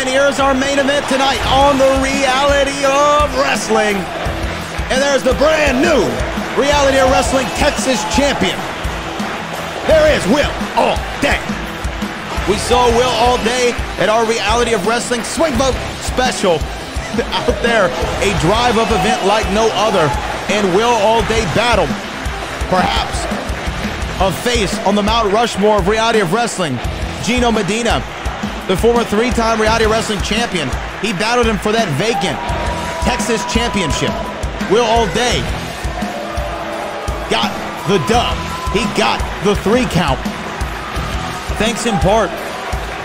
And here's our main event tonight on the Reality of Wrestling. And there's the brand new Reality of Wrestling Texas champion. There is Will Allday. We saw Will Allday at our Reality of Wrestling Swing Vote special out there, a drive-up event like no other. And Will Allday battled, perhaps, a face on the Mount Rushmore of Reality of Wrestling, Gino Medina, the former three-time Reality of Wrestling champion. He battled him for that vacant Texas championship. Will Allday got the dub. He got the 3 count. Thanks in part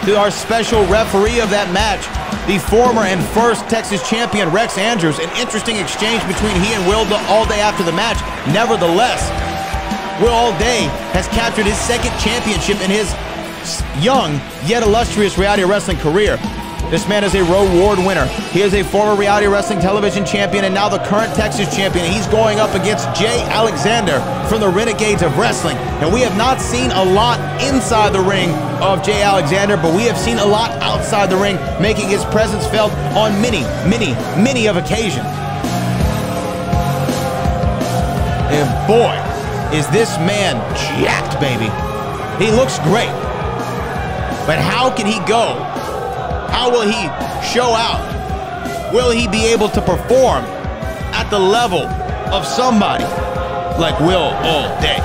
to our special referee of that match, the former and first Texas champion, Rex Andrews. An interesting exchange between he and Will Allday after the match. Nevertheless, Will Allday has captured his 2nd championship in his young yet illustrious Reality of Wrestling career. This man is a Road Award winner. He is a former Reality of Wrestling television champion and now the current Texas champion. He's going up against Jay Alexander from the Renegades of Wrestling. And we have not seen a lot inside the ring of Jay Alexander, but we have seen a lot outside the ring, making his presence felt on many of occasions. And boy, is this man jacked, baby. He looks great. But how can he go? How will he show out? Will he be able to perform at the level of somebody like Will Allday?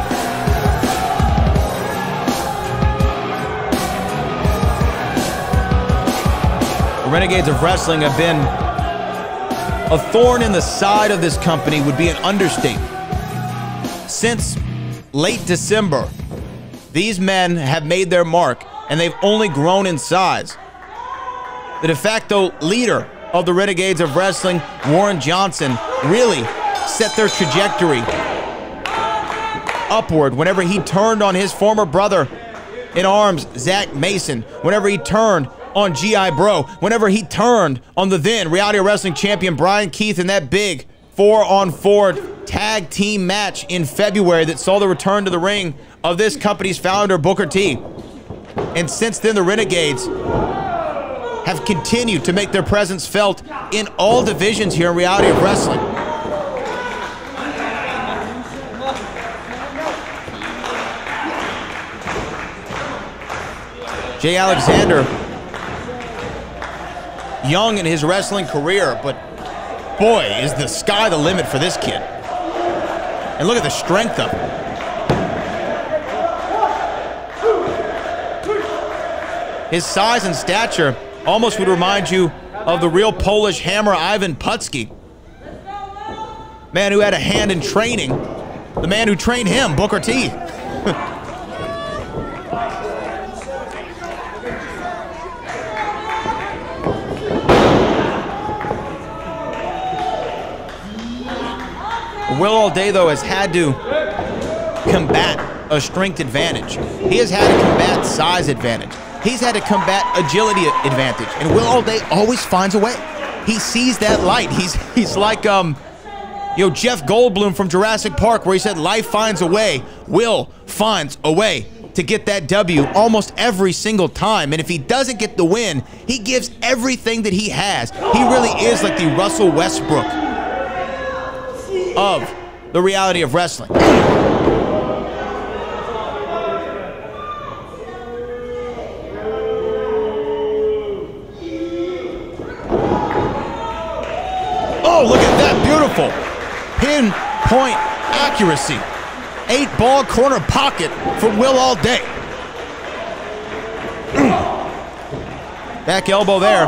The Renegades of Wrestling have been a thorn in the side of this company, would be an understatement. Since late December, these men have made their mark and they've only grown in size. The de facto leader of the Renegades of Wrestling, Warren Johnson, really set their trajectory upward whenever he turned on his former brother in arms, Zach Mason, whenever he turned on G.I. Bro, whenever he turned on the then Reality of Wrestling champion Brian Keith in that big 4-on-4 tag team match in February that saw the return to the ring of this company's founder, Booker T. And since then, the Renegades have continued to make their presence felt in all divisions here in Reality of Wrestling. Jay Alexander, young in his wrestling career, but boy, is the sky the limit for this kid. And look at the strength of him. His size and stature almost would remind you of the real Polish hammer Ivan Putski. Man who had a hand in training the man who trained him, Booker T. Will Allday, though, has had to combat a strength advantage. He has had to combat size advantage. He's had to combat agility advantage, and Will Allday always finds a way. He sees that light. He's like Jeff Goldblum from Jurassic Park, where he said life finds a way. Will finds a way to get that W almost every single time, and if he doesn't get the win, he gives everything that he has. He really is like the Russell Westbrook of the Reality of Wrestling. Oh, look at that, beautiful pinpoint accuracy. 8-ball corner pocket from Will Allday. Back elbow there.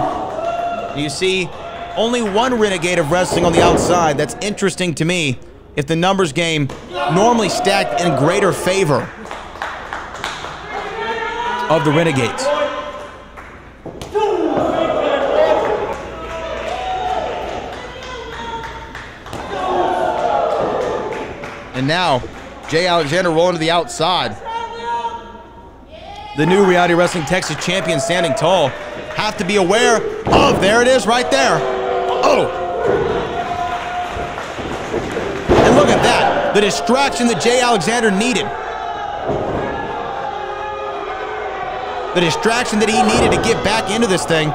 You see only one Renegade of Wrestling on the outside. That's interesting to me, if the numbers game normally stacked in greater favor of the Renegades. And now, Jay Alexander rolling to the outside. The new Reality Wrestling Texas champion standing tall. Have to be aware of, there it is right there. Oh! And look at that, the distraction that Jay Alexander needed. The distraction that he needed to get back into this thing.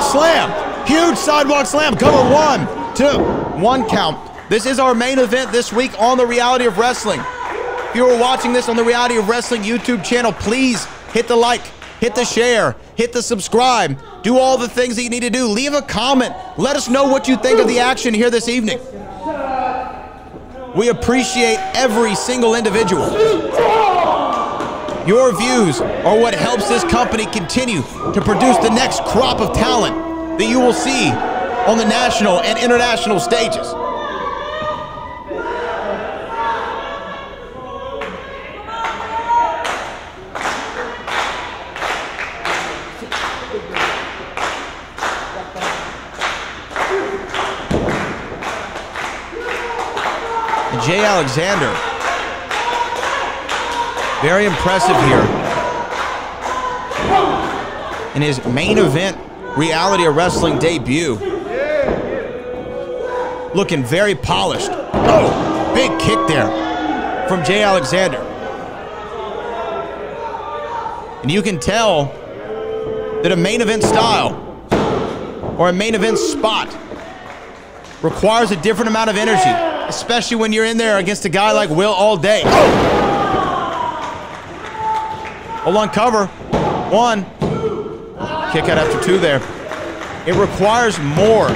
sidewalk slam. Huge sidewalk slam. Cover 1, 2, 1 count. This is our main event this week on The Reality of Wrestling. If you are watching this on the Reality of Wrestling YouTube channel, please hit the like, hit the share, hit the subscribe, do all the things that you need to do. Leave a comment. Let us know what you think of the action here this evening. We appreciate every single individual. Your views are what helps this company continue to produce the next crop of talent that you will see on the national and international stages. Jay Alexander, very impressive here in his main event Reality of Wrestling debut. Looking very polished. Oh, big kick there from Jay Alexander. And you can tell that a main event style or a main event spot requires a different amount of energy, especially when you're in there against a guy like Will Allday. Hold on, cover. 1. Kick out after 2 there. It requires more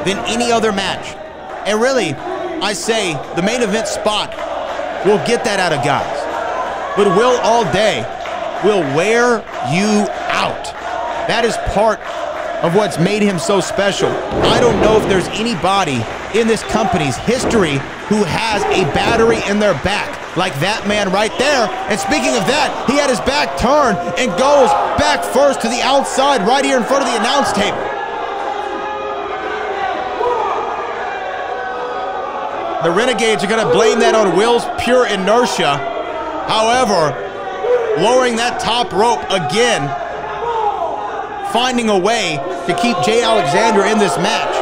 than any other match. And really, I say the main event spot will get that out of guys. But Will Allday will wear you out. That is part of what's made him so special. I don't know if there's anybody in this company's history who has a battery in their back like that man right there. And speaking of that, he had his back turned and goes back first to the outside right here in front of the announce table. The Renegades are gonna blame that on Will's pure inertia. However, lowering that top rope again, finding a way to keep Jay Alexander in this match.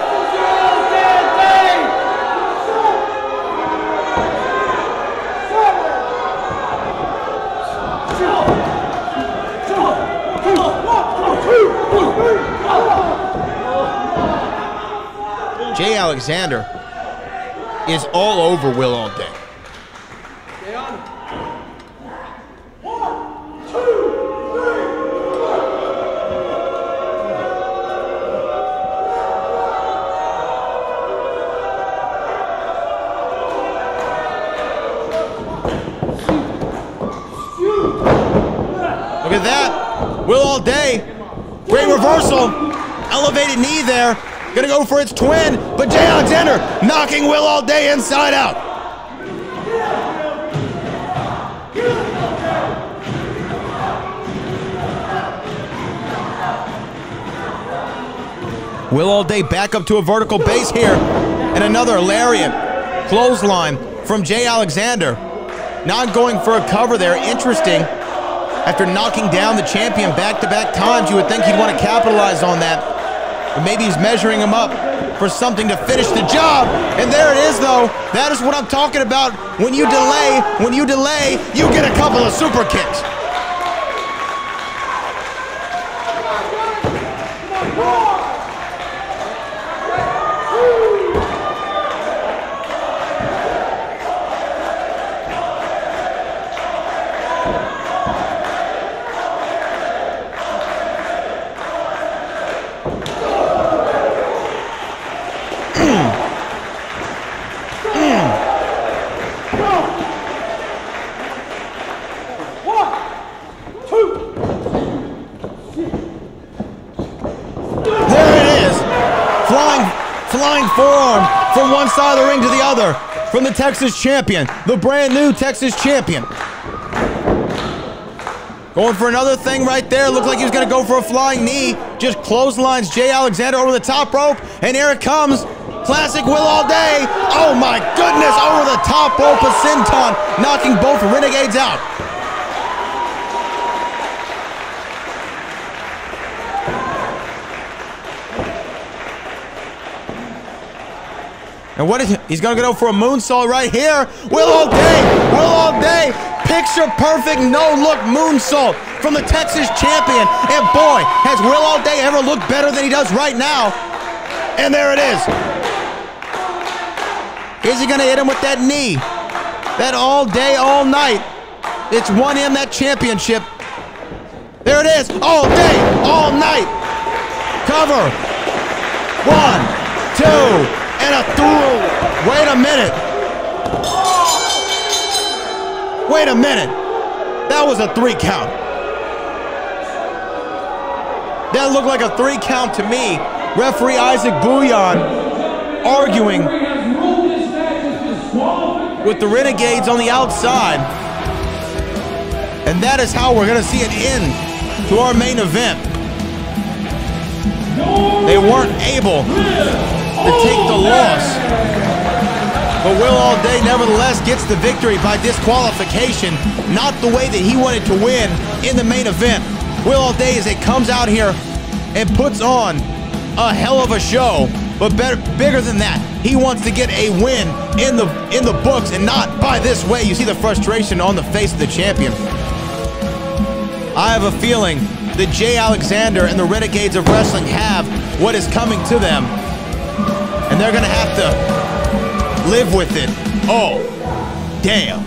Jay Alexander is all over Will Allday. Look at that. Will Allday, great reversal. Elevated knee there. Gonna go for its twin, but Jay Alexander knocking Will Allday inside out. Will Allday back up to a vertical base here. And another lariat clothesline from Jay Alexander. Not going for a cover there. Interesting. After knocking down the champion back-to-back times, you would think he'd want to capitalize on that. But maybe he's measuring him up for something to finish the job. And there it is, though. That is what I'm talking about. When you delay, you get a couple of super kicks. Flying forearm from one side of the ring to the other from the Texas champion, the brand new Texas champion. Going for another thing right there. Looked like he was going to go for a flying knee. Just clotheslines Jay Alexander over the top rope. And here it comes. Classic Will Allday. Oh my goodness. Over the top rope of Senton, knocking both Renegades out. And what is it? He's going to go for a moonsault right here. Will Allday picture-perfect no-look moonsault from the Texas champion. And boy, has Will Allday ever looked better than he does right now. And there it is. Is he gonna hit him with that knee? That all day, all night. It's won him that championship. There it is, all day, all night. Cover. 1, 2, and a through. Wait a minute. Wait a minute. That was a 3 count. That looked like a 3 count to me. Referee Isaac Bouillon arguing with the Renegades on the outside. And that is how we're gonna see it end to our main event. They weren't able to take the loss, but Will Allday nevertheless gets the victory by disqualification, not the way that he wanted to win in the main event. Will Allday, as it comes out here and puts on a hell of a show, but bigger than that, he wants to get a win in the books and not by this way. You see the frustration on the face of the champion. I have a feeling that Jay Alexander and the Renegades of Wrestling have what is coming to them, and they're gonna have to live with it. Oh, damn.